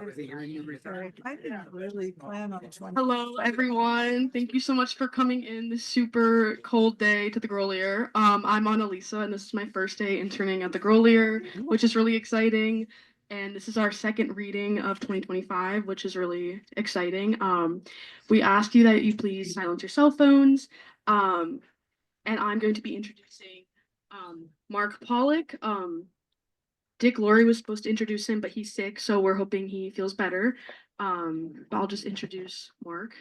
I didn't really plan on 20. Hello, everyone. Thank you so much for coming in this super cold day to the Grolier. I'm Annalisa, and this is my first day interning at the Grolier, which is really exciting. And this is our second reading of 2025, which is really exciting. We ask you that you please silence your cell phones. And I'm going to be introducing Mark Pawlak. Dick Laurie was supposed to introduce him, but he's sick, so we're hoping he feels better. But I'll just introduce Mark.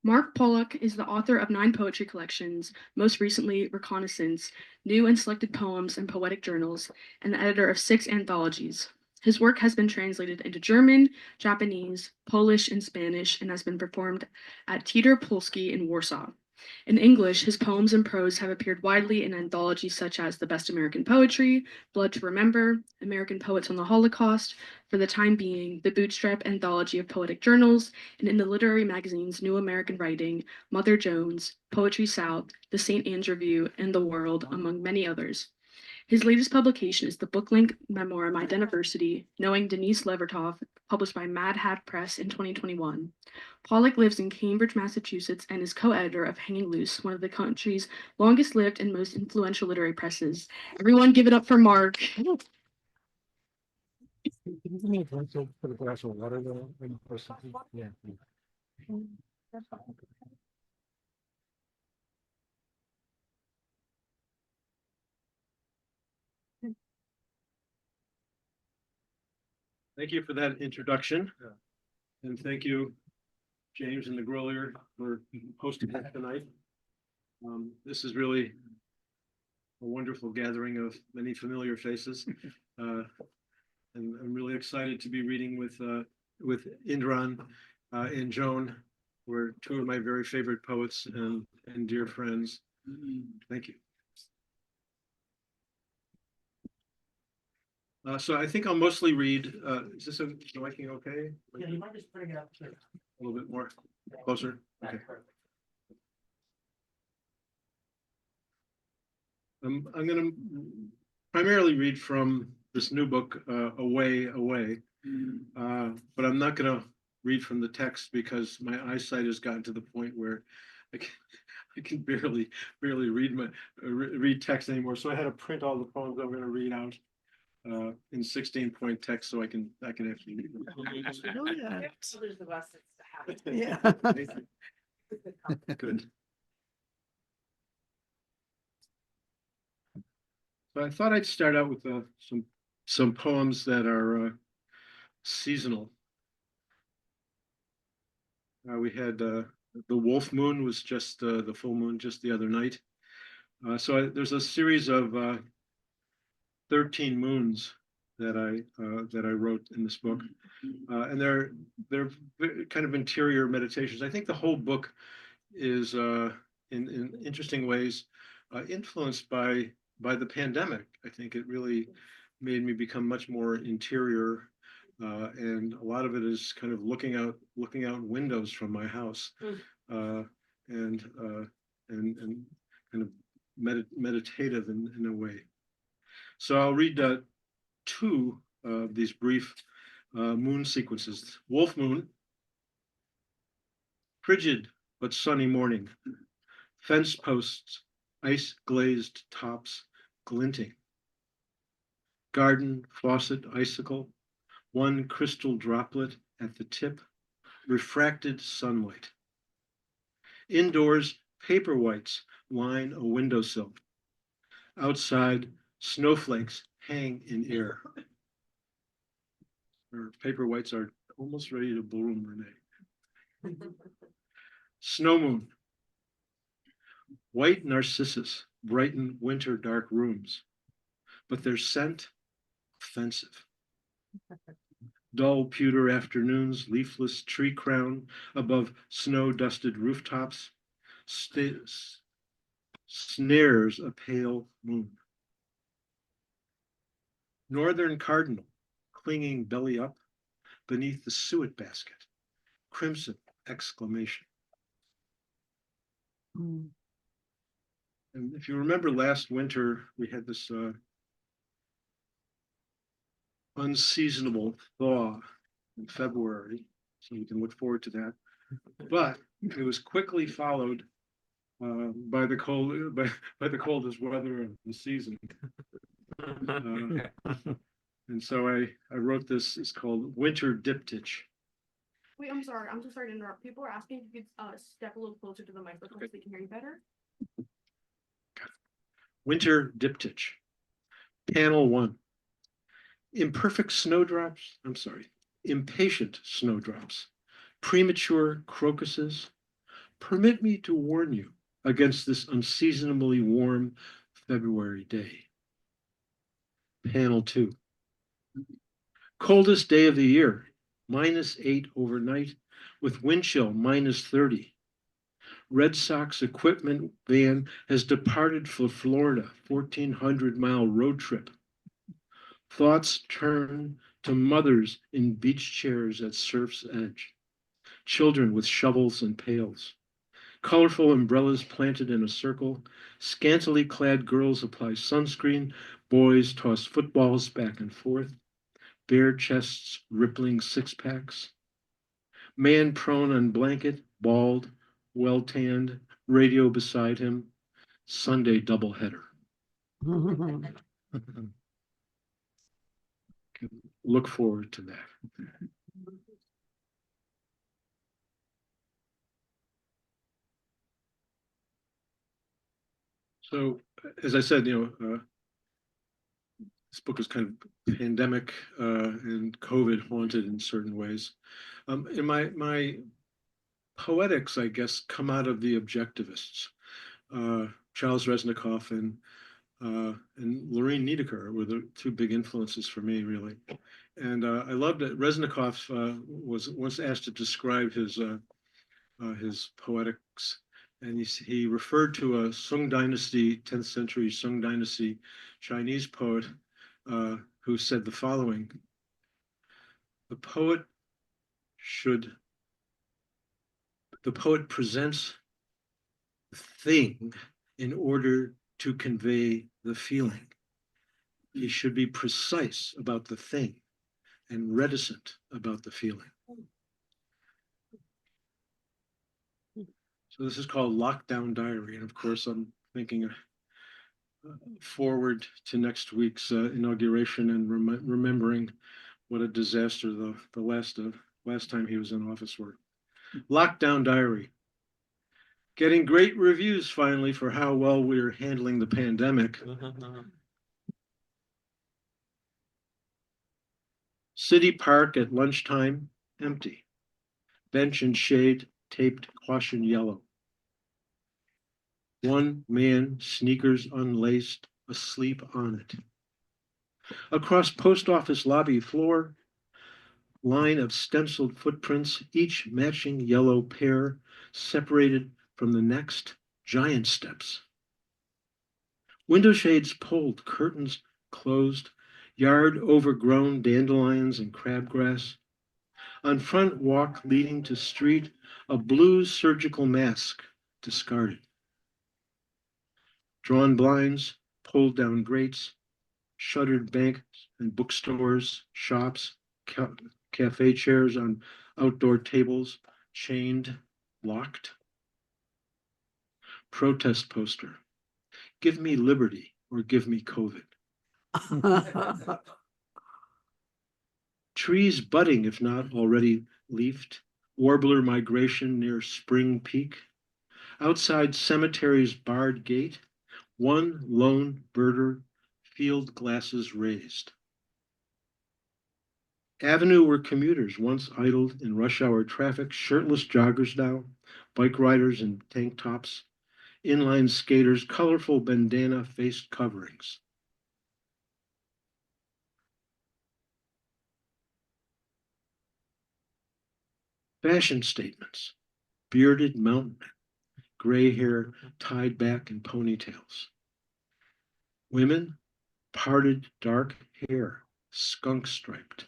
Mark Pawlak is the author of 9 poetry collections, most recently Reconnaissance, New and Selected Poems and Poetic Journals, and the editor of 6 anthologies. His work has been translated into German, Japanese, Polish, and Spanish, and has been performed at Teatr Polski in Warsaw. In English, his poems and prose have appeared widely in anthologies such as The Best American Poetry, Blood to Remember, American Poets on the Holocaust, For the Time Being, the Bootstrap Anthology of Poetic Journals, and in the literary magazines New American Writing, Mother Jones, Poetry South, The St. Anne's Review, and The World, among many others. His latest publication is the book-length memoir My Deniversity, Knowing Denise Levertov, published by Mad Hat Press in 2021. Pawlak lives in Cambridge, Massachusetts, and is co-editor of Hanging Loose, one of the country's longest-lived and most influential literary presses. Everyone give it up for Mark. Can you give me a glass of, put a glass of water though? Or something? Yeah. Thank you for that introduction. And thank you, James and the Grolier, for hosting us tonight. This is really a wonderful gathering of many familiar faces. And I'm really excited to be reading with Indran and Joan, who are 2 of my very favorite poets and dear friends. Thank you. So I think I'll mostly read, is this liking okay? Yeah, you might just bring it up a little bit more closer. Okay. I'm going to primarily read from this new book, Away, Away, but I'm not going to read from the text because my eyesight has gotten to the point where I can barely read text anymore. So I had to print all the poems I'm going to read out in 16-point text so I can actually read them. Yeah. Good. So I thought I'd start out with some poems that are seasonal. We had the Wolf Moon was just the full moon just the other night. There's a series of 13 moons that I wrote in this book, and they're kind of interior meditations. I think the whole book is in interesting ways influenced by the pandemic. I think it really made me become much more interior, and a lot of it is kind of looking out windows from my house, and kind of meditative in a way. So I'll read 2 of these brief moon sequences. Wolf Moon, frigid but sunny morning, fence posts, ice glazed tops glinting, garden faucet icicle, one crystal droplet at the tip, refracted sunlight. Indoors, paper whites line a windowsill. Outside, snowflakes hang in air. Our paper whites are almost ready to bloom, Renee. Snow moon. White narcissus brighten winter dark rooms, but their scent offensive. Dull pewter afternoons, leafless tree crown above snow-dusted rooftops, snares a pale moon. Northern cardinal, clinging belly up beneath the suet basket, crimson exclamation. And if you remember last winter, we had this unseasonable thaw in February, so you can look forward to that. But it was quickly followed by the coldest weather of the season. And so I wrote this. It's called Winter Diptych. Wait, I'm sorry. I'm so sorry to interrupt. People are asking if you could step a little closer to the microphone so they can hear you better. Winter Diptych. Panel 1. Imperfect snowdrops. I'm sorry. Impatient snowdrops. Premature crocuses. Permit me to warn you against this unseasonably warm February day. Panel 2. Coldest day of the year, -8 overnight, with wind chill -30. Red Sox equipment van has departed for Florida, 1,400-mile road trip. Thoughts turn to mothers in beach chairs at surf's edge, children with shovels and pails. Colorful umbrellas planted in a circle, scantily clad girls apply sunscreen, boys toss footballs back and forth, bare chests rippling six-packs. Man prone on blanket, bald, well-tanned, radio beside him, Sunday doubleheader. Look forward to that. So, as I said, this book is kind of pandemic and COVID haunted in certain ways. And my poetics, I guess, come out of the objectivists. Charles Reznikoff and Lorraine Niedecker were the two big influences for me, really. And I loved it. Reznikoff was once asked to describe his poetics, and he referred to a Sung Dynasty, 10th century Sung Dynasty Chinese poet who said the following: the poet presents the thing in order to convey the feeling. He should be precise about the thing and reticent about the feeling. So this is called Lockdown Diary. And of course, I'm thinking forward to next week's inauguration and remembering what a disaster the last time he was in office were. Lockdown Diary. Getting great reviews finally for how well we're handling the pandemic. City Park at lunchtime, empty. Bench and shade taped caution yellow. One man, sneakers unlaced, asleep on it. Across post office lobby floor, line of stenciled footprints, each matching yellow pair, separated from the next, giant steps. Window shades pulled, curtains closed, yard overgrown, dandelions and crabgrass. On front walk leading to street, a blue surgical mask discarded. Drawn blinds, pulled down grates, shuttered banks and bookstores, shops, cafe chairs on outdoor tables, chained, locked. Protest poster. Give me liberty or give me COVID. Trees budding, if not already leafed. Warbler migration near Spring Peak. Outside cemetery's barred gate. One lone birder, field glasses raised. Avenue where commuters once idled in rush hour traffic, shirtless joggers now, bike riders in tank tops, inline skaters, colorful bandana face coverings. Fashion statements, bearded mountain men, gray hair tied back in ponytails. Women, parted dark hair, skunk striped.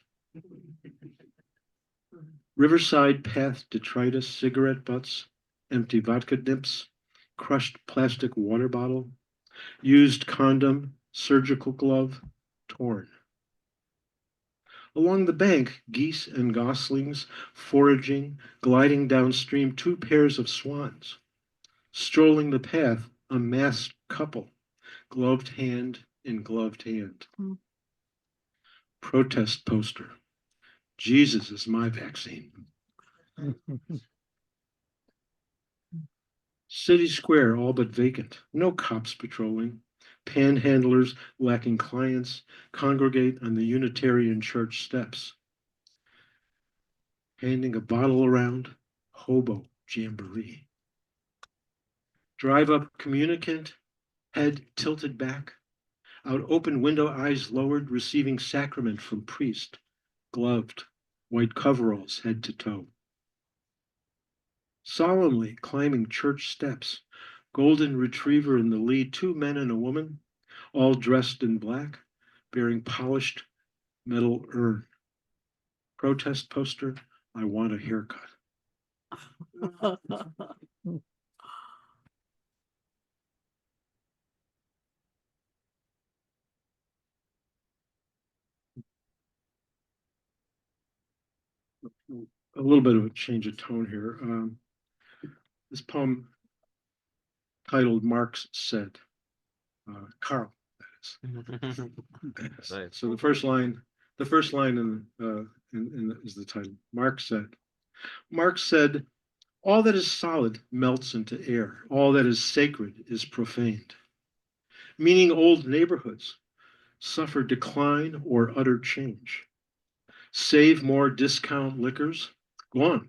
Riverside path detritus, cigarette butts, empty vodka nips, crushed plastic water bottle, used condom, surgical glove, torn. Along the bank, geese and goslings foraging, gliding downstream, two pairs of swans. Strolling the path, a masked couple, gloved hand in gloved hand. Hmm. Protest poster. Jesus is my vaccine. City Square all but vacant. No cops patrolling. Panhandlers lacking clients congregate on the Unitarian Church steps. Handing a bottle around, hobo jamboree. Drive up communicant, head tilted back. Out open window, eyes lowered, receiving sacrament from priest. Gloved, white coveralls head to toe. Solemnly climbing church steps, golden retriever in the lead, two men and a woman, all dressed in black, bearing polished metal urn. Protest poster, I want a haircut. A little bit of a change of tone here. This poem titled Marx Said, Carl, that is. Nice. So the first line is the title. Marx said, all that is solid melts into air. All that is sacred is profaned. Meaning old neighborhoods suffer decline or utter change. Save more discount liquors, gone.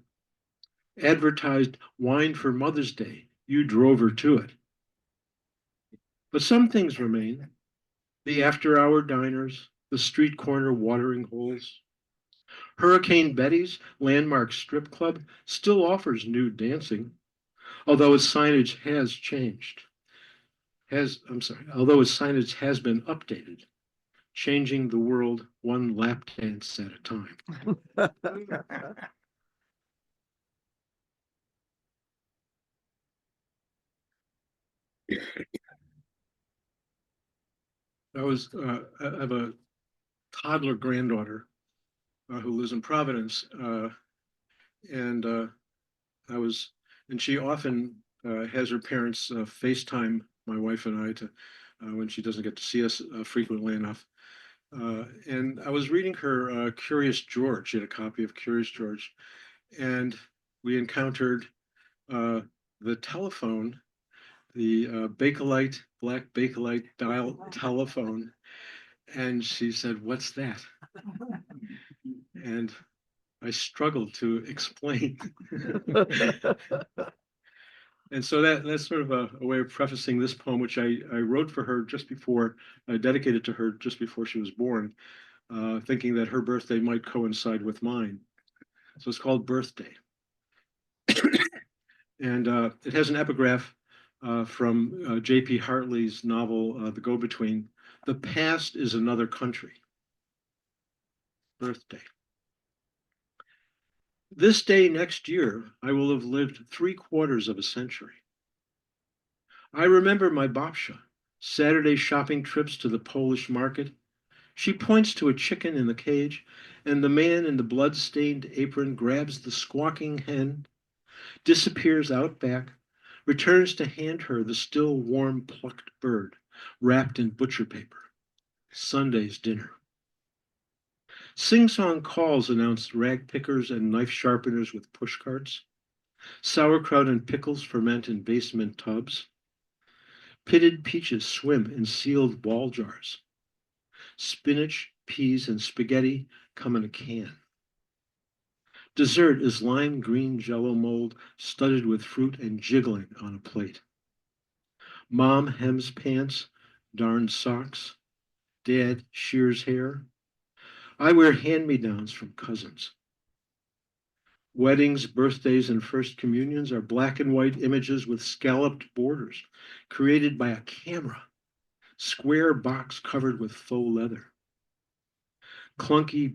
Advertised wine for Mother's Day, you drove her to it. But some things remain. The after-hour diners, the street corner watering holes. Hurricane Betty's landmark strip club still offers nude dancing, although its signage has changed. Although its signage has been updated, changing the world one lap dance at a time. I have a toddler granddaughter who lives in Providence, and she often has her parents FaceTime my wife and I to when she doesn't get to see us frequently enough. And I was reading her Curious George. She had a copy of Curious George, and we encountered the telephone, the Bakelite, black Bakelite dial telephone. And she said, "What's that?" And I struggled to explain. And so that's sort of a way of prefacing this poem, which I wrote for her just before, I dedicated to her just before she was born, thinking that her birthday might coincide with mine. So it's called Birthday. And it has an epigraph from J.P. Hartley's novel, The Go-Between. The past is another country. Birthday. This day next year, I will have lived 3/4 of a century. I remember my babcia, Saturday shopping trips to the Polish market. She points to a chicken in the cage, and the man in the blood-stained apron grabs the squawking hen, disappears out back, returns to hand her the still warm plucked bird, wrapped in butcher paper. Sunday's dinner. Sing-song calls announced rag pickers and knife sharpeners with push carts. Sauerkraut and pickles ferment in basement tubs. Pitted peaches swim in sealed ball jars. Spinach, peas, and spaghetti come in a can. Dessert is lime green jello mold studded with fruit and jiggling on a plate. Mom hems pants, darns socks. Dad shears hair. I wear hand-me-downs from cousins. Weddings, birthdays, and first communions are black and white images with scalloped borders created by a camera, square box covered with faux leather. Clunky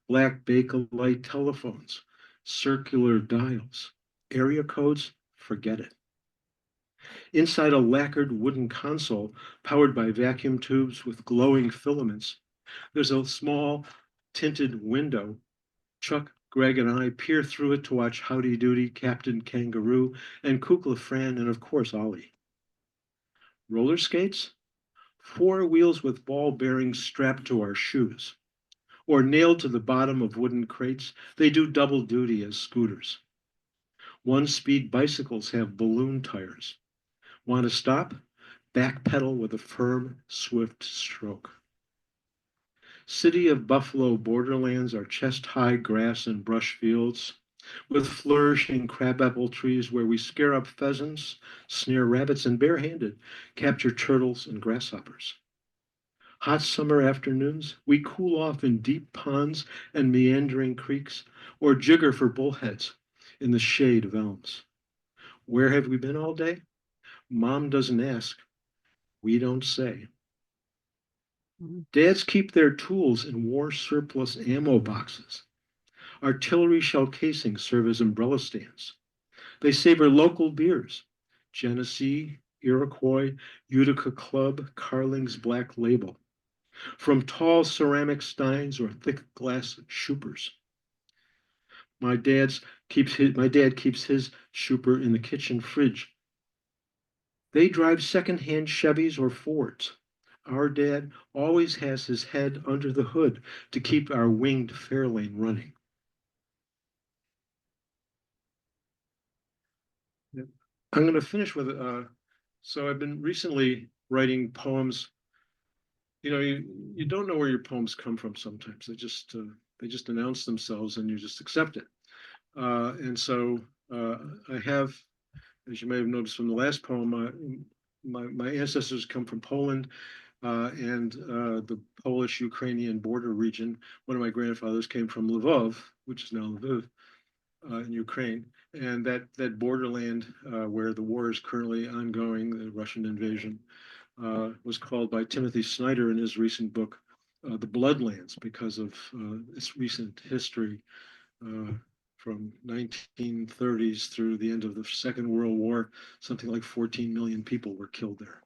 black Bakelite telephones, circular dials, area codes, forget it. Inside a lacquered wooden console powered by vacuum tubes with glowing filaments, there's a small tinted window, Chuck, Greg, and I peer through it to watch Howdy Doody, Captain Kangaroo, and Kukla Fran, and of course Ollie. Roller skates? 4 wheels with ball bearings strapped to our shoes, or nailed to the bottom of wooden crates. They do double duty as scooters. 1-speed bicycles have balloon tires. Want to stop? Back pedal with a firm, swift stroke. City of Buffalo borderlands are chest-high grass and brush fields, with flourishing crabapple trees where we scare up pheasants, snare rabbits, and barehanded capture turtles and grasshoppers. Hot summer afternoons, we cool off in deep ponds and meandering creeks, or jigger for bullheads in the shade of elms. Where have we been all day? Mom doesn't ask. We don't say. Dads keep their tools in war surplus ammo boxes. Artillery shell casings serve as umbrella stands. They savor local beers, Genesee, Iroquois, Utica Club, Carling's Black Label, from tall ceramic steins or thick glass shoopers. My dad keeps his shooper in the kitchen fridge. They drive second-hand Chevys or Fords. Our dad always has his head under the hood to keep our winged Fairlane running. I'm going to finish with, so I've been recently writing poems. You know, you don't know where your poems come from sometimes. They just announce themselves and you just accept it. And so I have, as you may have noticed from the last poem, my ancestors come from Poland and the Polish-Ukrainian border region. One of my grandfathers came from Lvov, which is now Lviv, in Ukraine, and that borderland where the war is currently ongoing, the Russian invasion, was called by Timothy Snyder in his recent book, The Bloodlands, because of its recent history from 1930s through the end of the Second World War. Something like 14 million people were killed there.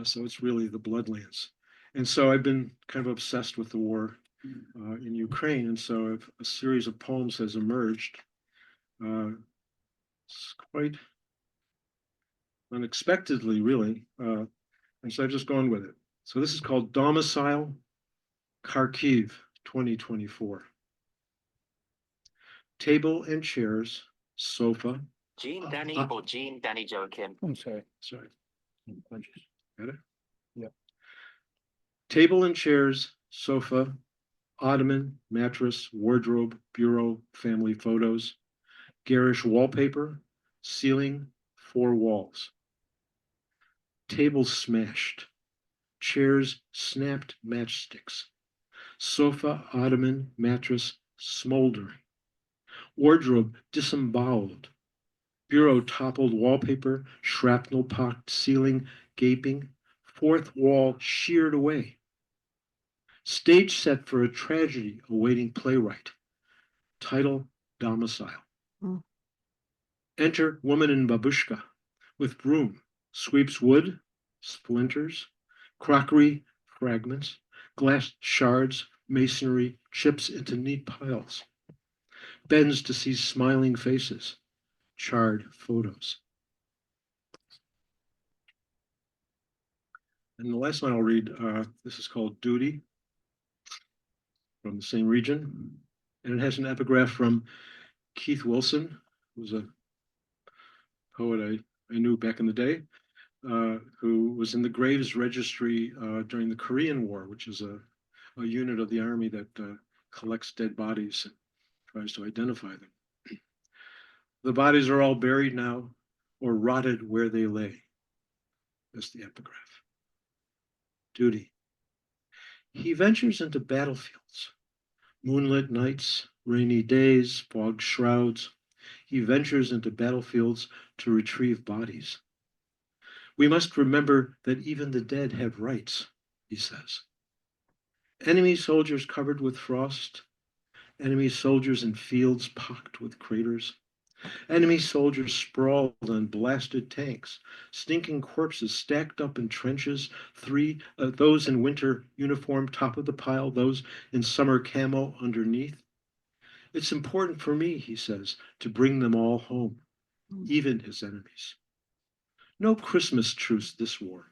So it's really the Bloodlands. And so I've been kind of obsessed with the war in Ukraine. And so a series of poems has emerged. It's quite unexpectedly, really. And so I've just gone with it. So this is called Domicile, Kharkiv, 2024. Table and chairs, sofa. Jean Danny or Jean Danny Joachim? I'm sorry. Sorry. Punches. Got it? Yeah. Table and chairs, sofa, ottoman, mattress, wardrobe, bureau, family photos, garish wallpaper, ceiling, 4 walls. Table smashed, chairs snapped matchsticks, sofa, ottoman, mattress smoldering, wardrobe disemboweled, bureau toppled, wallpaper, shrapnel-pocked ceiling gaping, 4th wall sheared away. Stage set for a tragedy awaiting playwright. Title, Domicile. Enter woman in babushka with broom, sweeps wood, splinters, crockery fragments, glass shards, masonry, chips into neat piles. Bends to see smiling faces, charred photos. And the last line I'll read, this is called Duty, from the same region. And it has an epigraph from Keith Wilson, who's a poet I knew back in the day, who was in the Graves Registry during the Korean War, which is a unit of the army that collects dead bodies and tries to identify them. The bodies are all buried now or rotted where they lay. That's the epigraph. Duty. He ventures into battlefields, moonlit nights, rainy days, fog shrouds. He ventures into battlefields to retrieve bodies. We must remember that even the dead have rights, he says. Enemy soldiers covered with frost, enemy soldiers in fields pocked with craters, Enemy soldiers sprawled on blasted tanks, stinking corpses stacked up in trenches, those in winter uniform top of the pile, those in summer camo underneath. It's important for me, he says, to bring them all home, even his enemies. No Christmas truce this war.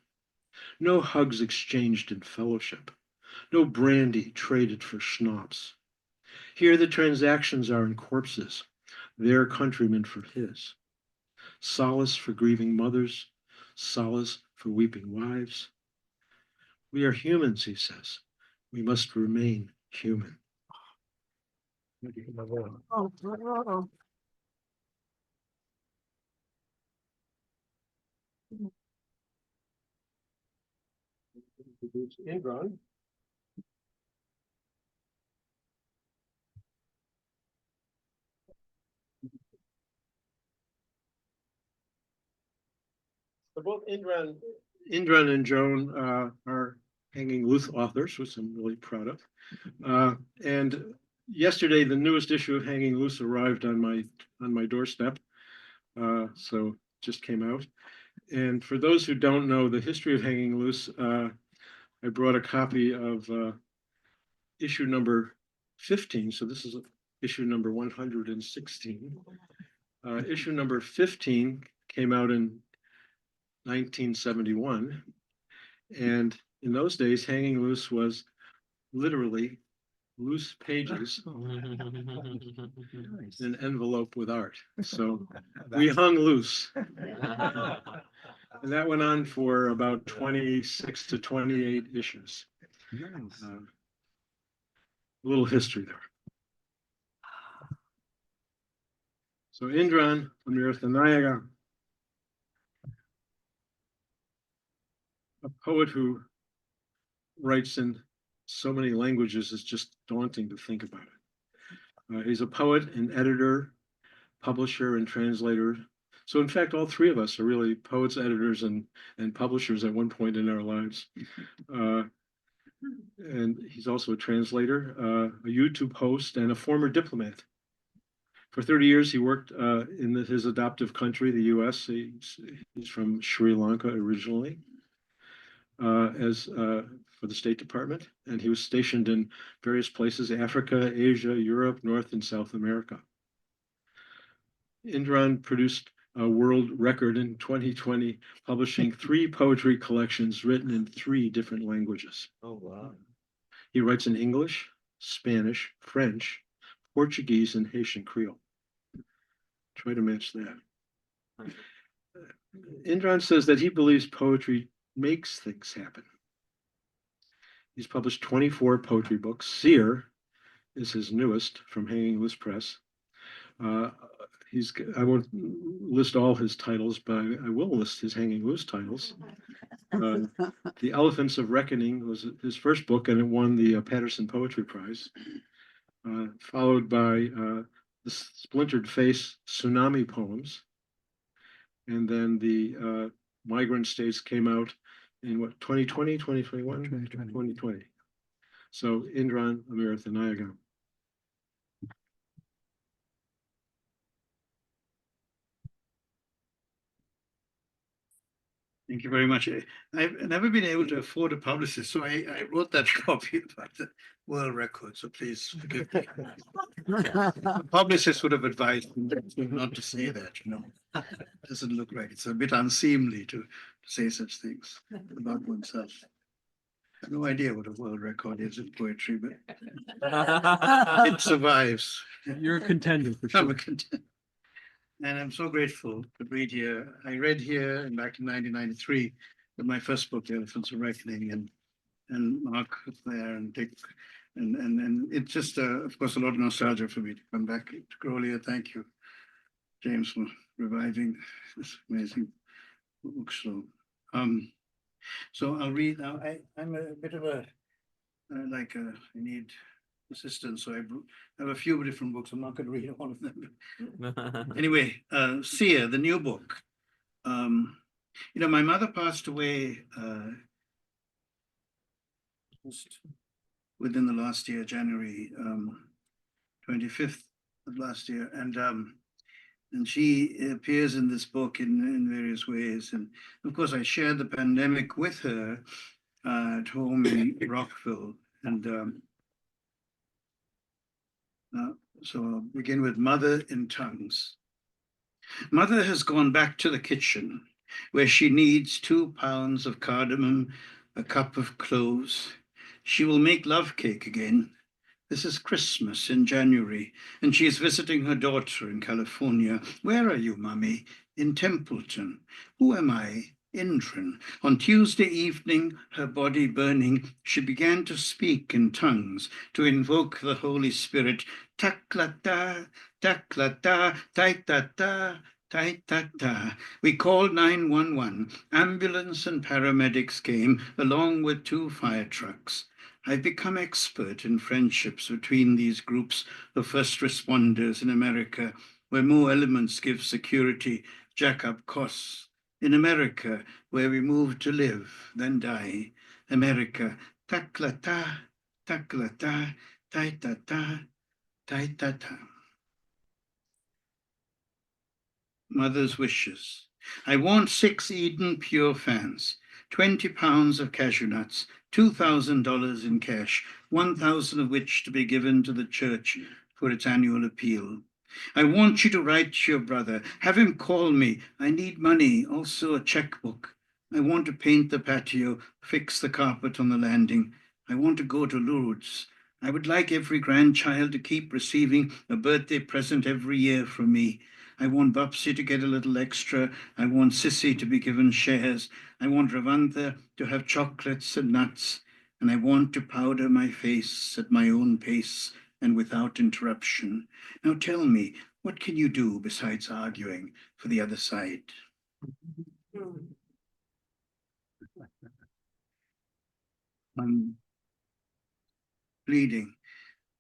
No hugs exchanged in fellowship. No brandy traded for schnapps. Here the transactions are in corpses, their countrymen for his. Solace for grieving mothers, solace for weeping wives. We are humans, he says. We must remain human. Oh, bravo. Indran. So both Indran and Joan are hanging loose authors, which I'm really proud of. And yesterday, the newest issue of Hanging Loose arrived on my doorstep. So just came out. And for those who don't know the history of Hanging Loose, I brought a copy of issue number 15. So this is issue number 116. Issue number 15 came out in 1971. And in those days, Hanging Loose was literally loose pages in an envelope with art. So we hung loose. And that went on for about 26 to 28 issues. A little history there. So Indran Amirthanayagam, a poet who writes in so many languages, is just daunting to think about it. He's a poet and editor, publisher and translator. So in fact, all three of us are really poets, editors, and publishers at one point in our lives. And he's also a translator, a YouTube host, and a former diplomat. For 30 years, he worked in his adoptive country, the US. He's from Sri Lanka originally, for the State Department. And he was stationed in various places, Africa, Asia, Europe, North and South America. Indran produced a world record in 2020, publishing 3 poetry collections written in 3 different languages. Oh, wow. He writes in English, Spanish, French, Portuguese, and Haitian Creole. Try to match that. Indran says that he believes poetry makes things happen. He's published 24 poetry books. Seer is his newest from Hanging Loose Press. I won't list all his titles, but I will list his Hanging Loose titles. The Elephants of Reckoning was his first book, and it won the Paterson Poetry Prize, followed by the Splintered Face Tsunami Poems. And then the Migrant States came out in 2020, 2021? 2020. So Indran Amirthanayagam. Thank you very much. I've never been able to afford a publicist, so I wrote that copy about the world record, so please forgive me. The publicist would have advised me not to say that, It doesn't look right. It's a bit unseemly to say such things about oneself. I have no idea what a world record is in poetry, but it survives. You're a contender for I'm sure. a contender. And I'm so grateful to read here. I read here back in 1993 with my first book, The Elephants of Reckoning, and Mark was there, and Dick, and it's just, of course, a lot of nostalgia for me to come back to Grolier. Thank you, James, for reviving this amazing bookstore. So I'll read now. I'm a bit of I need assistance, so I have a few different books. I'm not going to read all of them. Anyway, Seer, the new book. My mother passed away just within the last year, January 25th of last year, and And she appears in this book in various ways. And of course, I shared the pandemic with her at home in Rockville. And so I'll begin with Mother in Tongues. Mother has gone back to the kitchen where she needs 2 pounds of cardamom, a cup of cloves. She will make love cake again. This is Christmas in January, and she is visiting her daughter in California. Where are you, Mummy? In Templeton. Who am I? Indran. On Tuesday evening, her body burning, she began to speak in tongues, to invoke the Holy Spirit. Taklata, taklata, taitata, taitata. We called 911. Ambulance and paramedics came, along with 2 fire trucks. I've become expert in friendships between these groups of first responders in America, where more elements give security, jack up costs. In America, where we move to live, then die. America, taklata, taklata, taitata, taitata. Mother's wishes. I want 6 Eden Pure fans, 20 pounds of cashew nuts, $2,000 in cash, 1,000 of which to be given to the church for its annual appeal. I want you to write to your brother, have him call me. I need money, also a checkbook. I want to paint the patio, fix the carpet on the landing. I want to go to Lourdes. I would like every grandchild to keep receiving a birthday present every year from me. I want Bupsy to get a little extra. I want Sissy to be given shares. I want Ravantha to have chocolates and nuts. And I want to powder my face at my own pace and without interruption. Now tell me, what can you do besides arguing for the other side? I'm pleading.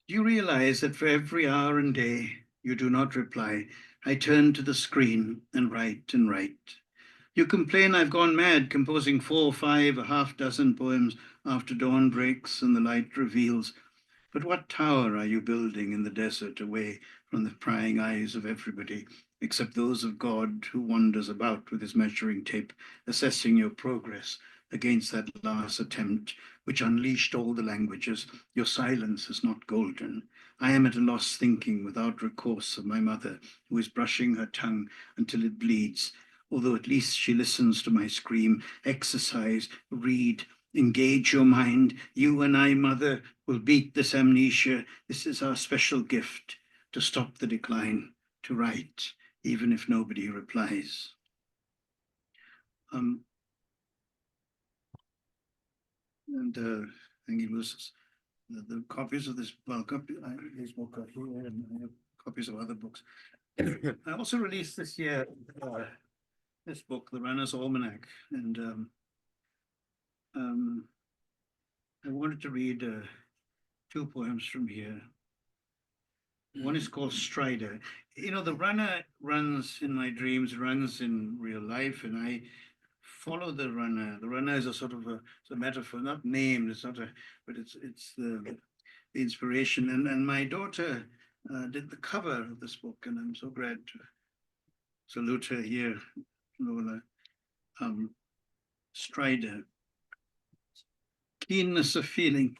Do you realize that for every hour and day you do not reply, I turn to the screen and write and write? You complain I've gone mad composing 4, 5, a half dozen poems after dawn breaks and the light reveals. But what tower are you building in the desert away from the prying eyes of everybody, except those of God who wanders about with his measuring tape, assessing your progress against that last attempt which unleashed all the languages? Your silence is not golden. I am at a loss thinking without recourse of my mother, who is brushing her tongue until it bleeds, although at least she listens to my scream. Exercise, read, engage your mind. You and I, Mother, will beat this amnesia. This is our special gift, to stop the decline, to write, even if nobody replies. I think it was the copies of this, well, his book are here, and I have copies of other books. I also released this year this book, The Runner's Almanac, and I wanted to read 2 poems from here. One is called Strider. You know, the runner runs in my dreams, runs in real life, and I follow the runner. The runner is a sort of a metaphor, not named, it's not a, but it's the inspiration. And my daughter did the cover of this book, and I'm so glad to salute her here, Lola. Strider. Keenness of feeling,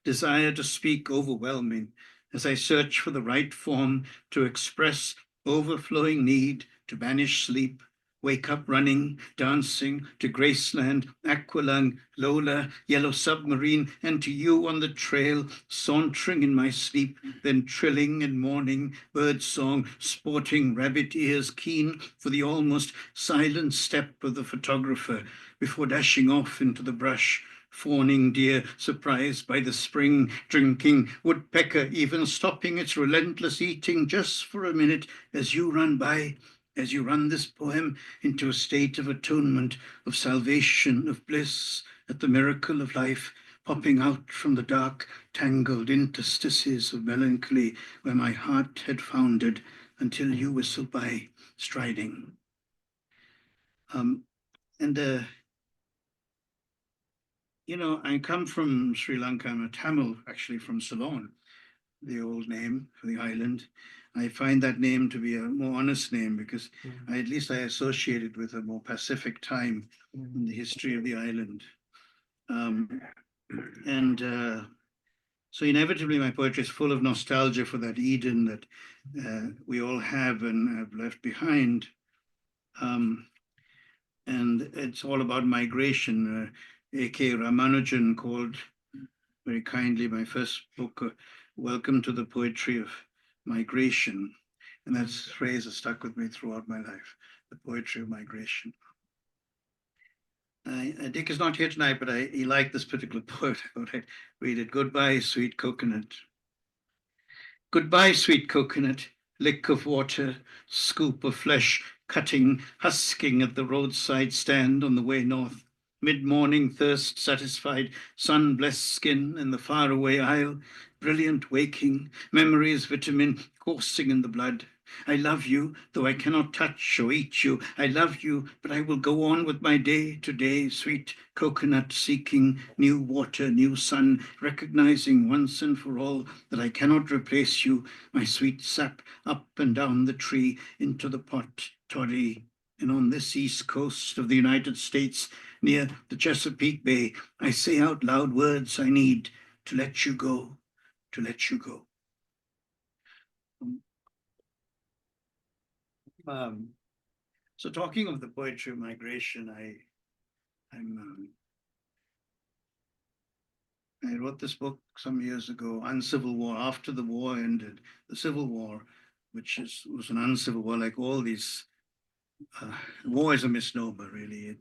desire to speak overwhelming, as I search for the right form to express overflowing need to banish sleep, wake up running, dancing to Graceland, Aqualung, Lola, Yellow Submarine, and to you on the trail, sauntering in my sleep, then trilling in morning, bird song, sporting rabbit ears, keen for the almost silent step of the photographer before dashing off into the brush. Fawning deer, surprised by the spring, drinking, woodpecker even stopping its relentless eating just for a minute as you run by, as you run this poem into a state of atonement, of salvation, of bliss at the miracle of life, popping out from the dark, tangled interstices of melancholy where my heart had foundered until you whistle by, striding. You know, I come from Sri Lanka. I'm a Tamil, actually, from Ceylon. the old name for the island. I find that name to be a more honest name because at least I associate it with a more pacific time in the history of the island. And so inevitably my poetry is full of nostalgia for that Eden that we all have and have left behind. And it's all about migration. A.K. Ramanujan called very kindly my first book, Welcome to the Poetry of Migration. And that phrase has stuck with me throughout my life, the poetry of migration. Dick is not here tonight, but he liked this particular poet. I thought I'd read it. Goodbye, sweet coconut. Goodbye, sweet coconut, lick of water, scoop of flesh, cutting, husking at the roadside stand on the way north. Mid-morning thirst satisfied, sun-blessed skin in the faraway isle, brilliant waking, memories vitamin coursing in the blood. I love you, though I cannot touch or eat you. I love you, but I will go on with my day to day, sweet coconut, seeking new water, new sun, recognizing once and for all that I cannot replace you, my sweet sap, up and down the tree, into the pot, toddy. And on this east coast of the United States, near the Chesapeake Bay, I say out loud words I need to let you go, to let you go. So talking of the poetry of migration, I wrote this book some years ago, Uncivil War, after the war ended, the Civil War, which was an uncivil war, like all these, war is a misnomer, really.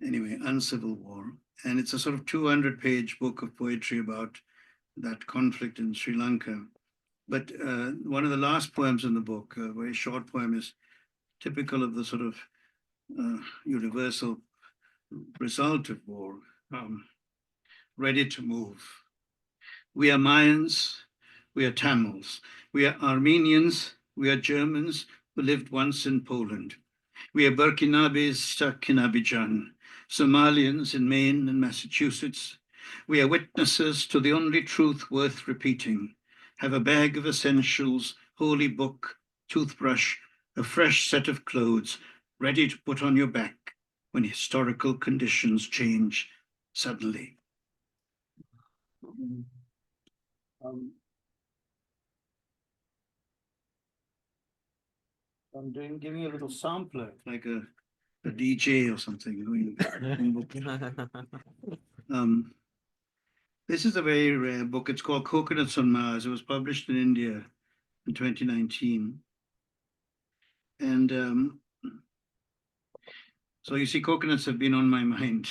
Anyway, Uncivil War. And it's a sort of 200-page book of poetry about that conflict in Sri Lanka. But one of the last poems in the book, a very short poem, is typical of the sort of universal result of war. Ready to move. We are Mayans, we are Tamils, we are Armenians, we are Germans who lived once in Poland. We are Burkinabes stuck in Abidjan, Somalians in Maine and Massachusetts. We are witnesses to the only truth worth repeating. Have a bag of essentials, holy book, toothbrush, a fresh set of clothes, ready to put on your back when historical conditions change suddenly. I'm giving a little sampler, like a DJ or something. This is a very rare book. It's called Coconuts on Mars. It was published in India in 2019. And so you see, coconuts have been on my mind.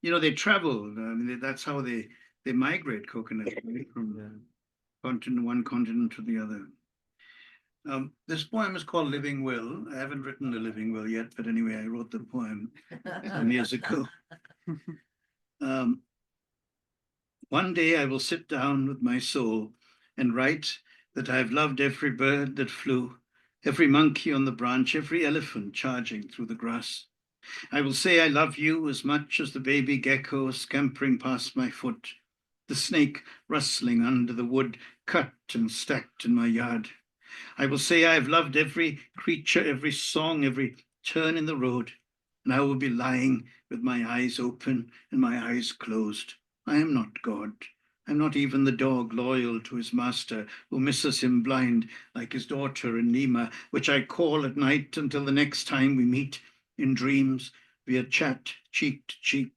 You know, they travel. I mean, that's how they migrate, coconuts, right? From one continent to the other. This poem is called Living Will. I haven't written the Living Will yet, but anyway, I wrote the poem some years ago. One day I will sit down with my soul and write that I've loved every bird that flew, every monkey on the branch, every elephant charging through the grass. I will say I love you as much as the baby gecko scampering past my foot, the snake rustling under the wood cut and stacked in my yard. I will say I have loved every creature, every song, every turn in the road, and I will be lying with my eyes open and my eyes closed. I am not God. I'm not even the dog loyal to his master who misses him blind like his daughter in Nima, which I call at night until the next time we meet in dreams via chat cheek to cheek,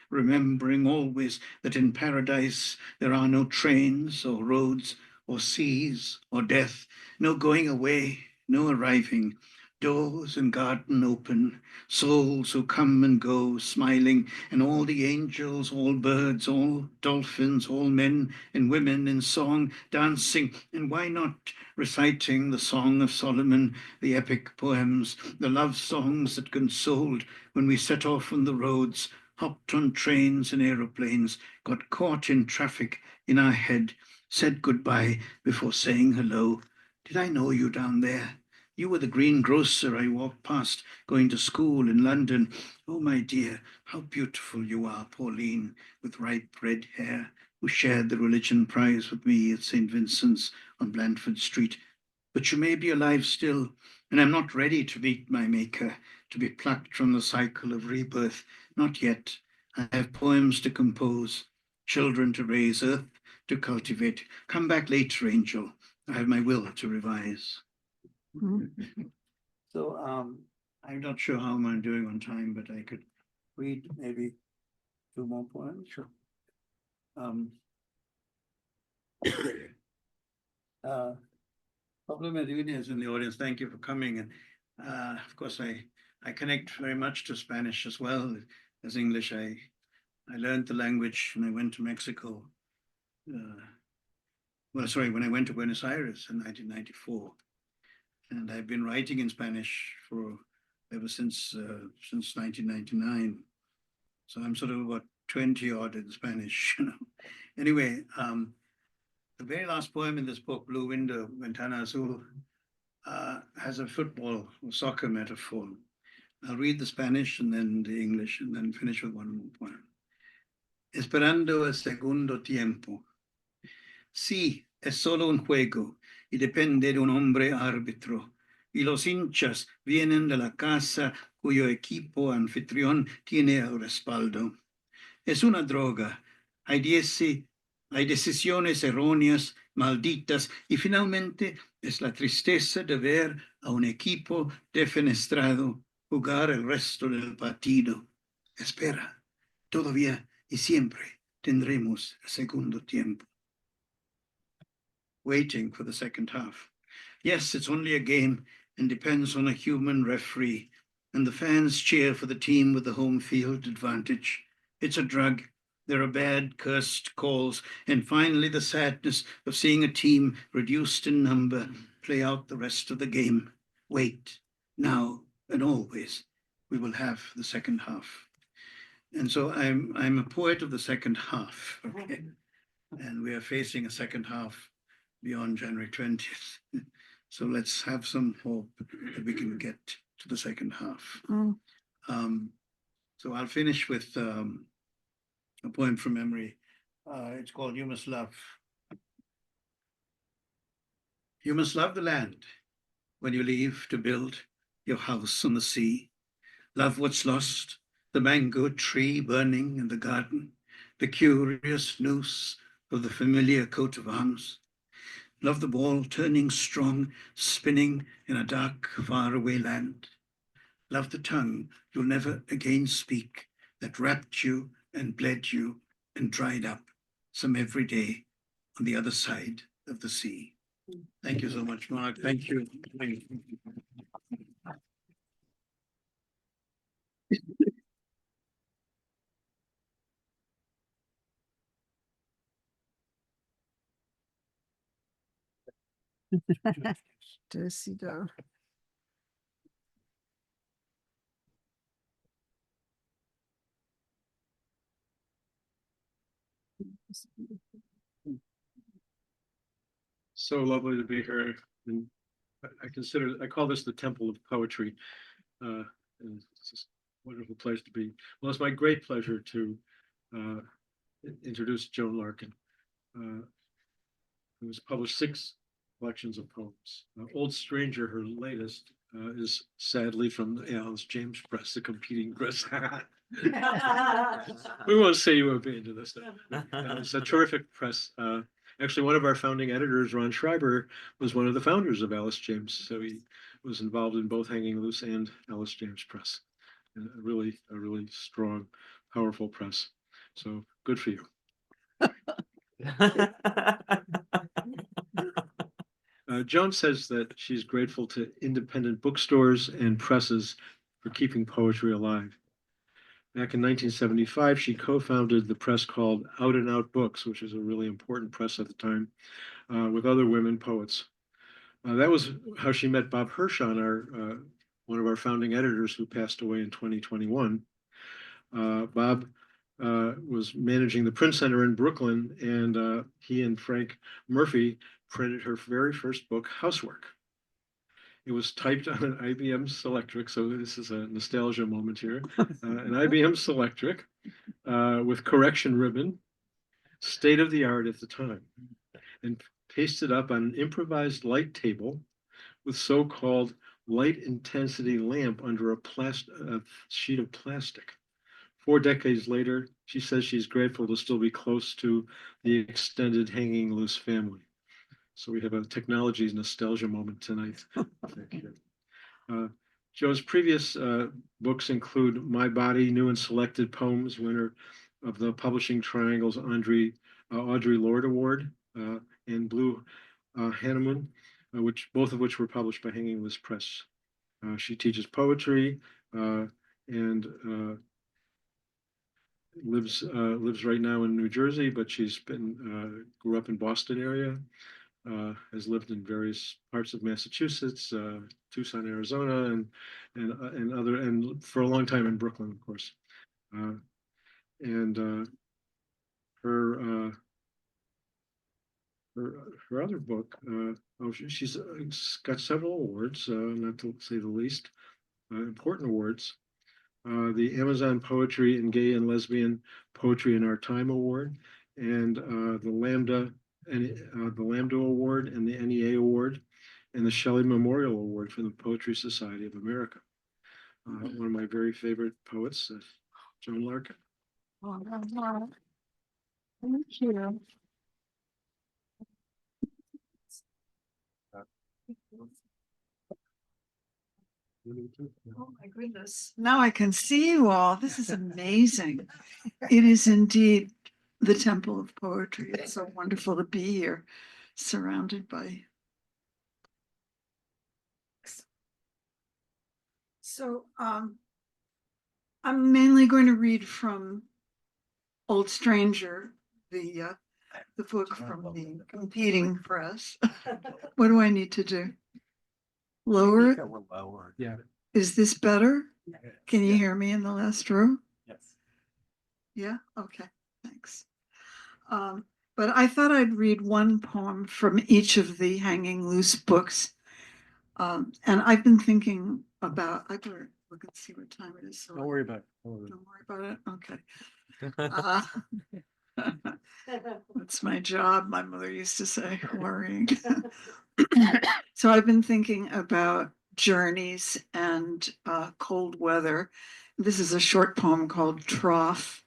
remembering always that in paradise there are no trains or roads or seas or death, no going away, no arriving, doors and garden open, souls who come and go, smiling, and all the angels, all birds, all dolphins, all men and women in song, dancing, and why not reciting the Song of Solomon, the epic poems, the love songs that consoled when we set off on the roads, hopped on trains and aeroplanes, got caught in traffic in our head, said goodbye before saying hello. Did I know you down there? You were the greengrocer I walked past going to school in London. Oh, my dear, how beautiful you are, Pauline, with ripe red hair, who shared the religion prize with me at St. Vincent's on Blandford Street. But you may be alive still, and I'm not ready to meet my maker, to be plucked from the cycle of rebirth. Not yet. I have poems to compose, children to raise, earth to cultivate. Come back later, Angel. I have my will to revise. So I'm not sure how I'm doing on time, but I could read maybe 2 more poems. Sure. Pablo Medina is in the audience. Thank you for coming. And of course, I connect very much to Spanish as well as English. I learned the language when I went to Mexico. When I went to Buenos Aires in 1994. And I've been writing in Spanish ever since 1999. So I'm sort of about 20 odd in Spanish, you know. Anyway, the very last poem in this book, Blue Window, Ventana Azul, has a football or soccer metaphor. I'll read the Spanish and then the English and then finish with one more poem. Esperando el segundo tiempo. Sí, es solo un juego y depende de un hombre árbitro. Y los hinchas vienen de la casa cuyo equipo anfitrión tiene el respaldo. Es una droga. Hay decisiones erróneas, malditas, y finalmente es la tristeza de ver a un equipo defenestrado jugar el resto del partido. Espera, todavía y siempre tendremos el segundo tiempo. Waiting for the second half. Yes, it's only a game and depends on a human referee, and the fans cheer for the team with the home field advantage. It's a drug. There are bad, cursed calls, and finally the sadness of seeing a team reduced in number play out the rest of the game. Wait, now and always, we will have the second half. And so I'm a poet of the second half, okay? And we are facing a second half beyond January 20th. So let's have some hope that we can get to the second half. So I'll finish with a poem from memory. It's called You Must Love. You must love the land when you leave to build your house on the sea. Love what's lost, the mango tree burning in the garden, the curious noose of the familiar coat of arms. Love the ball turning strong, spinning in a dark, faraway land. Love the tongue you'll never again speak, that wrapped you and bled you and dried up some every day on the other side of the sea. Thank you so much, Mark. Thank you. Jessica. So lovely to be here. And I call this the Temple of Poetry. And it's just a wonderful place to be. Well, it's my great pleasure to introduce Joan Larkin, who has published 6 collections of poems. Old Stranger, her latest, is sadly from the Alice James Press, the competing press. We won't say you won't be into this stuff. It's a terrific press. Actually, one of our founding editors, Ron Schreiber, was one of the founders of Alice James. So he was involved in both Hanging Loose and Alice James Press. And a really strong, powerful press. So good for you. Joan says that she's grateful to independent bookstores and presses for keeping poetry alive. Back in 1975, she co-founded the press called Out and Out Books, which is a really important press at the time, with other women poets. That was how she met Bob Hirshon, one of our founding editors who passed away in 2021. Bob was managing the print center in Brooklyn, and he and Frank Murphy printed her very first book, Housework. It was typed on an IBM Selectric, so this is a nostalgia moment here. An IBM Selectric with correction ribbon, state of the art at the time, and pasted up on an improvised light table with so-called light intensity lamp under a sheet of plastic. 4 decades later, she says she's grateful to still be close to the extended hanging loose family. So we have a technology nostalgia moment tonight. Thank you. Joe's previous books include My Body, New and Selected Poems, winner of the Publishing Triangle's Audrey Lorde Award, and Blue Hanneman, both of which were published by Hanging Loose Press. She teaches poetry and lives right now in New Jersey, but she's grew up in Boston area. Has lived in various parts of Massachusetts, Tucson, Arizona, and for a long time in Brooklyn, of course. Her other book, she's got several awards, not to say the least, important awards. The Amazon Poetry and Gay and Lesbian Poetry in Our Time Award, and the Lambda Award and the NEA Award, and the Shelley Memorial Award from the Poetry Society of America. One of my very favorite poets, Joan Larkin. Oh, thank you. Oh my goodness. Now I can see you all. This is amazing. It is indeed the temple of poetry. It's so wonderful to be here, surrounded by. So I'm mainly going to read from Old Stranger, the book from the competing press. What do I need to do? Lower it? Lower. Yeah. Is this better? Can you hear me in the last row? Yes. Yeah, okay, thanks. But I thought I'd read one poem from each of the Hanging Loose books. And I've been thinking about, I better look and see what time it is. So Don't worry about it. Don't worry about it, okay. That's my job, my mother used to say, worrying. So I've been thinking about journeys and cold weather. This is a short poem called Trough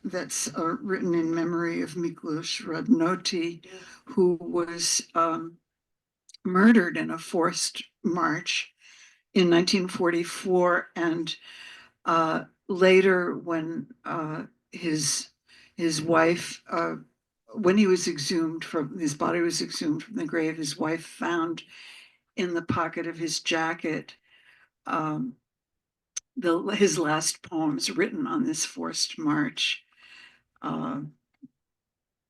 that's written in memory of Miklos Radnoti, who was murdered in a forced march in 1944. And later when his wife, when he was exhumed from, his body was exhumed from the grave, his wife found in the pocket of his jacket his last poems written on this forced march.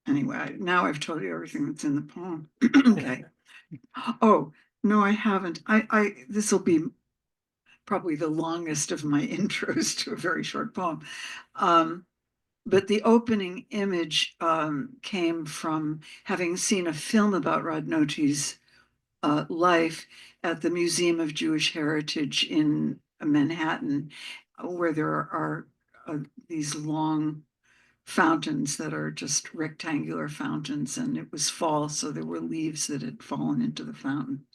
Anyway, now I've told you everything that's in the poem. Okay. Oh, no, I haven't. This will be probably the longest of my intros to a very short poem. But the opening image came from having seen a film about Radnoti's life at the Museum of Jewish Heritage in Manhattan, where there are these long fountains that are just rectangular fountains, and it was fall, so there were leaves that had fallen into the fountain.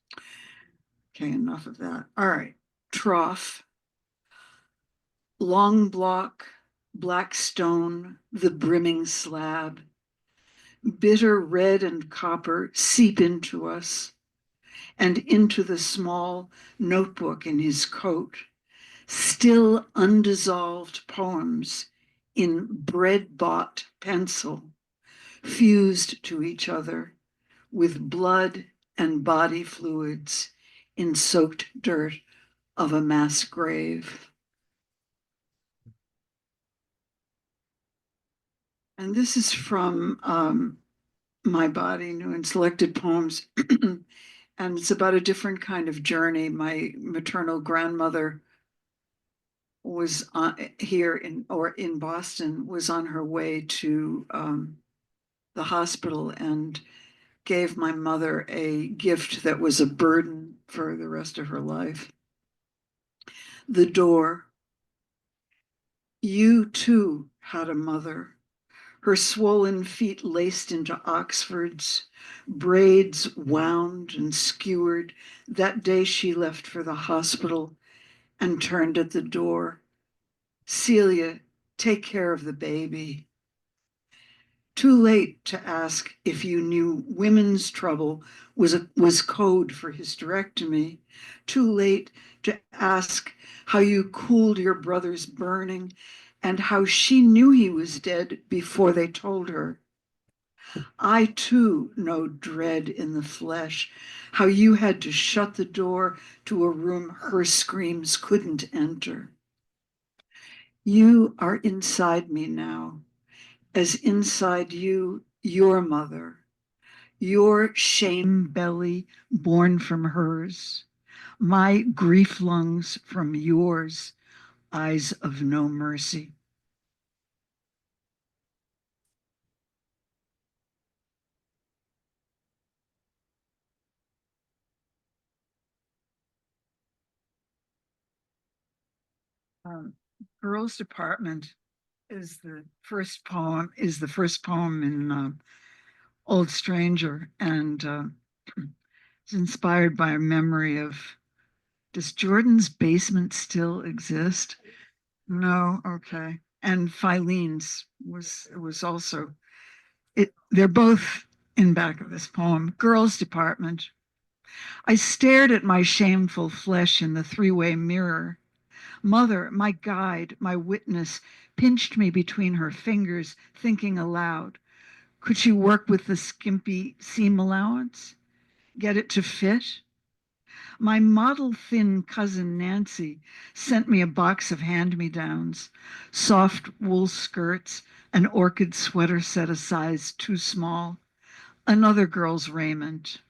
Okay, enough of that. All right, Trough. Long block, black stone, the brimming slab. Bitter red and copper seep into us and into the small notebook in his coat. Still undissolved poems in bread-bought pencil, fused to each other with blood and body fluids in soaked dirt of a mass grave. And this is from My Body, New and Selected Poems. And it's about a different kind of journey. My maternal grandmother was here in Boston, was on her way to the hospital and gave my mother a gift that was a burden for the rest of her life. The door. You too had a mother, her swollen feet laced into Oxfords, braids wound and skewered that day she left for the hospital and turned at the door. Celia, take care of the baby. Too late to ask if you knew women's trouble was code for hysterectomy. Too late to ask how you cooled your brother's burning and how she knew he was dead before they told her. I too know dread in the flesh, how you had to shut the door to a room her screams couldn't enter. You are inside me now, as inside you, your mother, your shame belly born from hers, my grief lungs from yours, eyes of no mercy. Girls Department is the first poem in Old Stranger, and it's inspired by a memory of, does Jordan's basement still exist? No, okay. And Filene's was also it. They're both in back of this poem. Girls Department. I stared at my shameful flesh in the three-way mirror. Mother, my guide, my witness, pinched me between her fingers, thinking aloud. Could she work with the skimpy seam allowance? Get it to fit? My model thin cousin Nancy sent me a box of hand-me-downs, soft wool skirts, an orchid sweater set a size too small, another girl's raiment.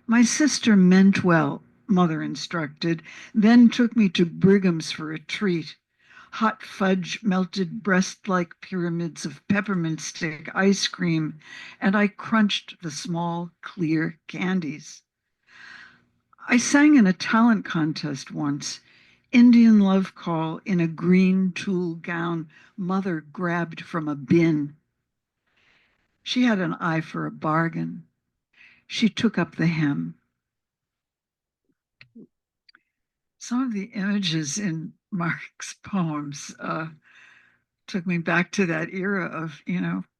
My sister meant well, mother instructed, then took me to Brigham's for a treat. Hot fudge melted breast-like pyramids of peppermint stick ice cream, and I crunched the small, clear candies. I sang in a talent contest once, Indian love call in a green tulle gown mother grabbed from a bin. She had an eye for a bargain. She took up the hem. Some of the images in Mark's poems took me back to that era of,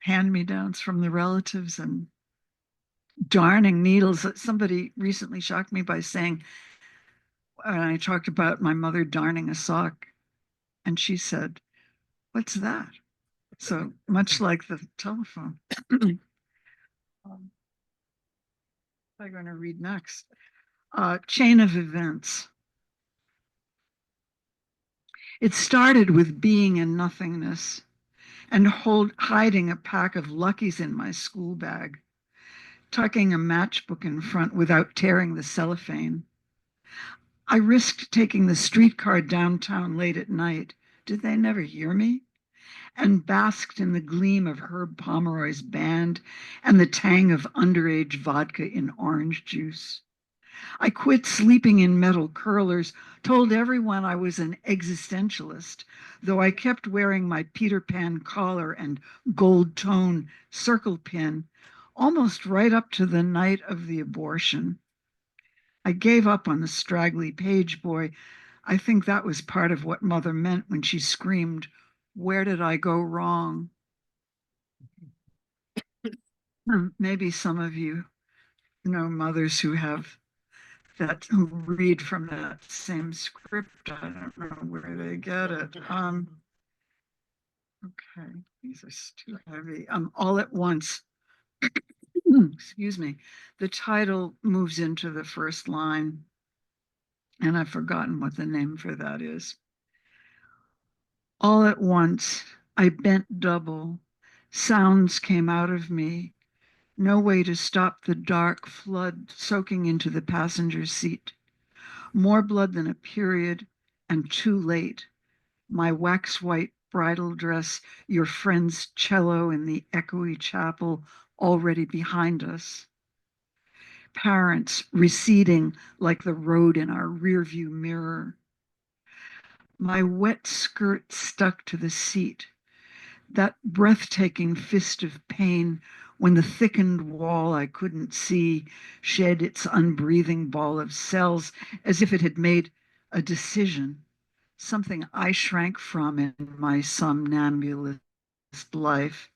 hand-me-downs from the relatives and darning needles. Somebody recently shocked me by saying, when I talked about my mother darning a sock, and she said, "What's that?" So much like the telephone. I'm going to read next. Chain of events. It started with being in nothingness and hiding a pack of Luckies in my school bag, tucking a matchbook in front without tearing the cellophane. I risked taking the streetcar downtown late at night. Did they never hear me? And basked in the gleam of Herb Pomeroy's band and the tang of underage vodka in orange juice. I quit sleeping in metal curlers, told everyone I was an existentialist, though I kept wearing my Peter Pan collar and gold tone circle pin almost right up to the night of the abortion. I gave up on the straggly page boy. I think that was part of what mother meant when she screamed, "Where did I go wrong?" Maybe some of you know mothers who read from that same script. I don't know where they get it. Okay, these are too heavy. All at once. Excuse me. The title moves into the first line, and I've forgotten what the name for that is. All at once, I bent double. Sounds came out of me. No way to stop the dark flood soaking into the passenger seat. More blood than a period, and too late. My wax white bridal dress, your friend's cello in the echoey chapel already behind us. parents receding like the road in our rearview mirror. My wet skirt stuck to the seat, that breathtaking fist of pain when the thickened wall I couldn't see shed its unbreathing ball of cells as if it had made a decision, something I shrank from in my somnambulist life.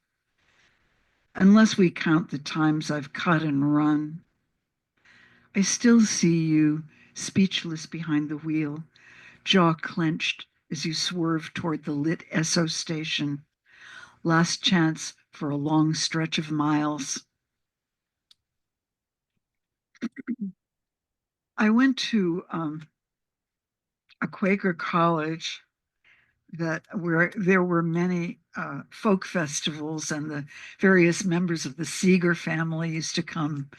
Unless we count the times I've cut and run, I still see you speechless behind the wheel, jaw clenched as you swerve toward the lit Esso station. Last chance for a long stretch of miles. I went to a Quaker college where there were many folk festivals, and the various members of the Seeger family used to come,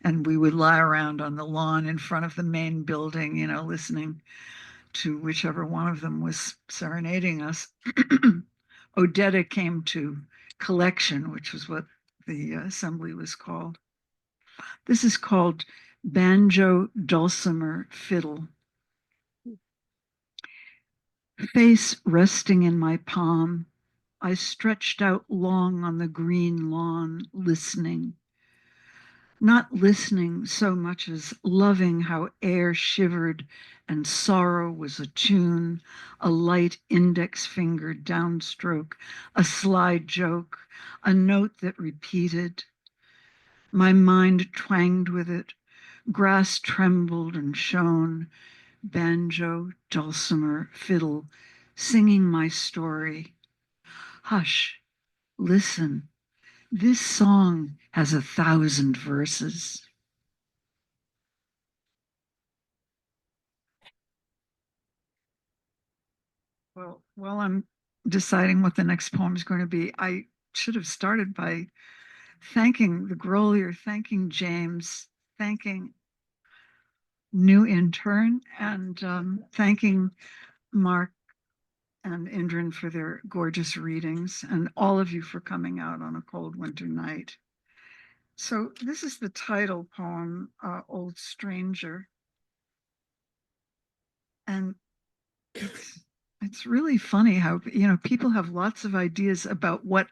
and we would lie around on the lawn in front of the main building, you know, listening to whichever one of them was serenading us. Odetta came to collection, which was what the assembly was called. This is called Banjo Dulcimer Fiddle. Face resting in my palm, I stretched out long on the green lawn, listening. Not listening so much as loving how air shivered and sorrow was a tune, a light index finger downstroke, a sly joke, a note that repeated. My mind twanged with it, grass trembled and shone, banjo, dulcimer, fiddle, singing my story. Hush, listen. This song has 1,000 verses. Well, while I'm deciding what the next poem is going to be, I should have started by thanking the Grolier, thanking James, thanking new intern, and thanking Mark and Indran for their gorgeous readings, and all of you for coming out on a cold winter night. So this is the title poem, Old Stranger. And it's really funny how, you know, people have lots of ideas about what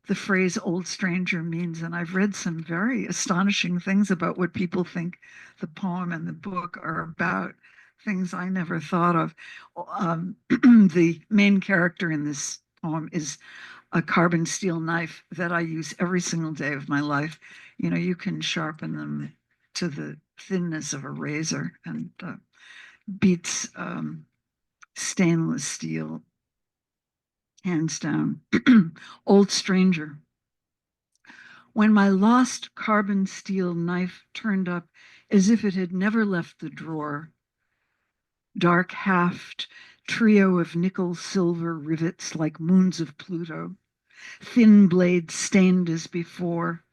the phrase old stranger means. And I've read some very astonishing things about what people think the poem and the book are about, things I never thought of. The main character in this poem is a carbon steel knife that I use every single day of my life. You know, you can sharpen them to the thinness of a razor, and beats stainless steel hands down. Old stranger. When my lost carbon steel knife turned up as if it had never left the drawer, dark haft, trio of nickel silver rivets like moons of Pluto, thin blade stained as before,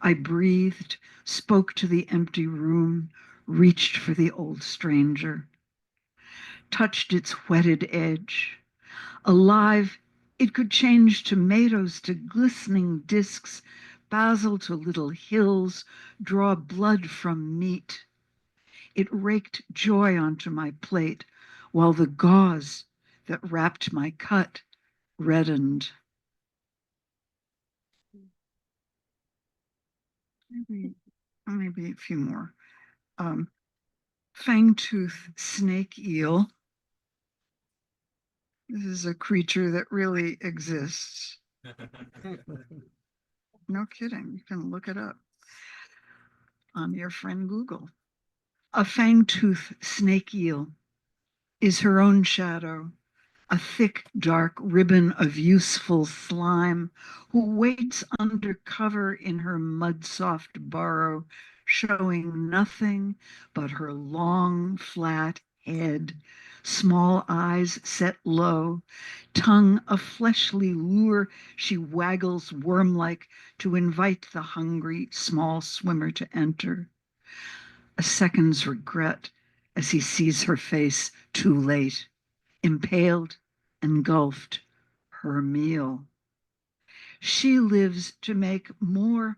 I breathed, spoke to the empty room, reached for the old stranger, touched its whetted edge. Alive, it could change tomatoes to glistening discs, basil to little hills, draw blood from meat. It raked joy onto my plate, while the gauze that wrapped my cut reddened. Maybe a few more. Fangtooth snake eel. This is a creature that really exists. No kidding. You can look it up on your friend Google. A fangtooth snake eel is her own shadow, a thick, dark ribbon of useful slime who waits under cover in her mud-soft burrow, showing nothing but her long, flat head, small eyes set low, tongue a fleshly lure she waggles worm-like to invite the hungry, small swimmer to enter. A second's regret as he sees her face too late, impaled, engulfed, her meal. She lives to make more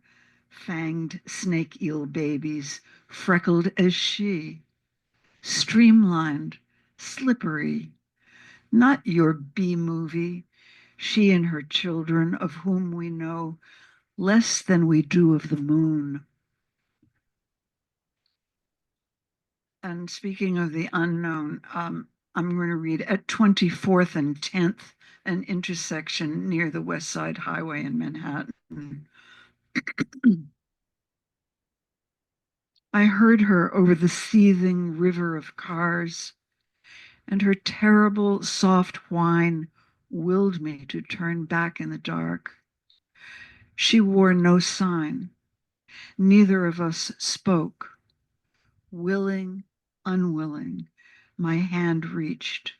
fanged snake eel babies, freckled as she, streamlined, slippery, not your B-movie, she and her children of whom we know less than we do of the moon. And speaking of the unknown, I'm going to read at 24th and 10th, an intersection near the West Side Highway in Manhattan. I heard her over the seething river of cars, and her terrible soft whine willed me to turn back in the dark. She wore no sign. Neither of us spoke. Willing, unwilling, my hand reached,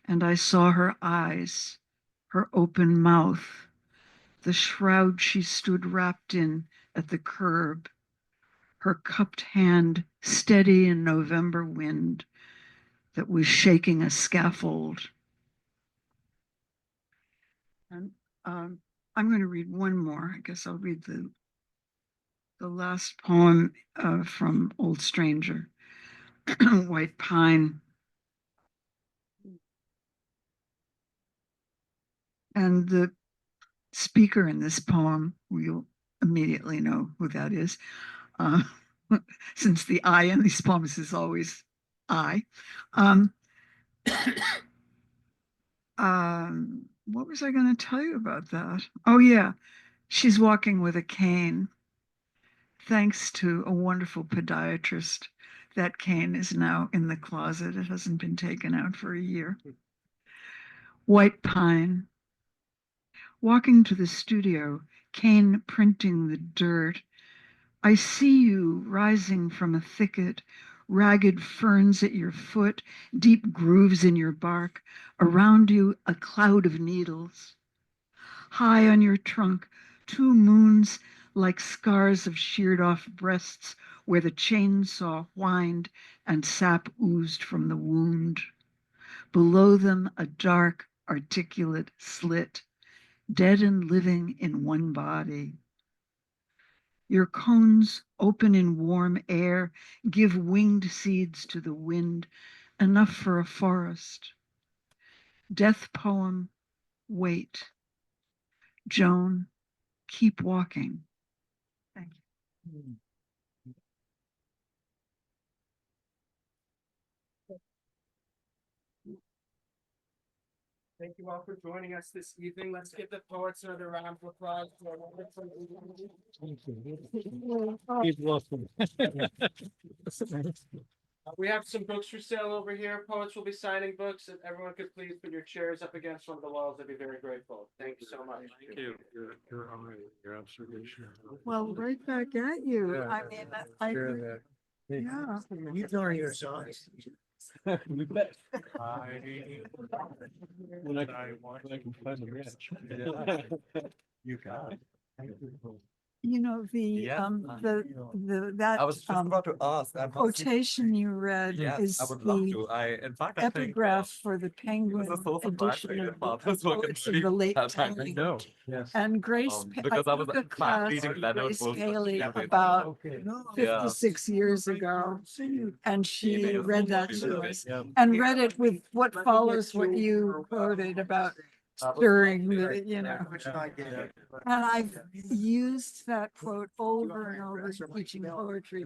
and I saw her eyes, her open mouth, the shroud she stood wrapped in at the curb, her cupped hand steady in November wind that was shaking a scaffold. And I'm going to read one more. I guess I'll read the last poem from Old Stranger, White Pine. And the speaker in this poem, you'll immediately know who that is, since the I in these poems is always I. What was I going to tell you about that? Oh, yeah. She's walking with a cane. Thanks to a wonderful podiatrist, that cane is now in the closet. It hasn't been taken out for a year. White Pine. Walking to the studio, cane printing the dirt. I see you rising from a thicket, ragged ferns at your foot, deep grooves in your bark, around you a cloud of needles. High on your trunk, 2 moons like scars of sheared off breasts where the chainsaw whined and sap oozed from the wound. Below them, a dark, articulate slit, dead and living in one body. Your cones, open in warm air, give winged seeds to the wind, enough for a forest. Death poem, wait. Joan, keep walking. Thank you. Thank you all for joining us this evening. Let's give the poets another round of applause. He's welcome. We have some books for sale over here. Poets will be signing books. If everyone could please put your chairs up against one of the walls, I'd be very grateful. Thank you so much. Thank you. Your observation. Well, right back at you. Yeah. I mean, I, Share that. yeah. You tell your songs. We bet. When I can find the rich. You got it. You know, Yeah. that I was just about to ask. I'm not seeing- quotation you read Yes, is I would love the to. In fact, I think epigraph for the Penguin this is so edition surprising of that the Paterson Poetry poets of the late that I Penguin. No, yes. And Grace, because I was took a in fact class reading with Leonard Grace Wool's Paley Campaign. about Okay. 56 years ago, and she read that to us Yeah. and read it with what follows what you quoted about stirring the, you know. And I've used that quote over and over teaching poetry.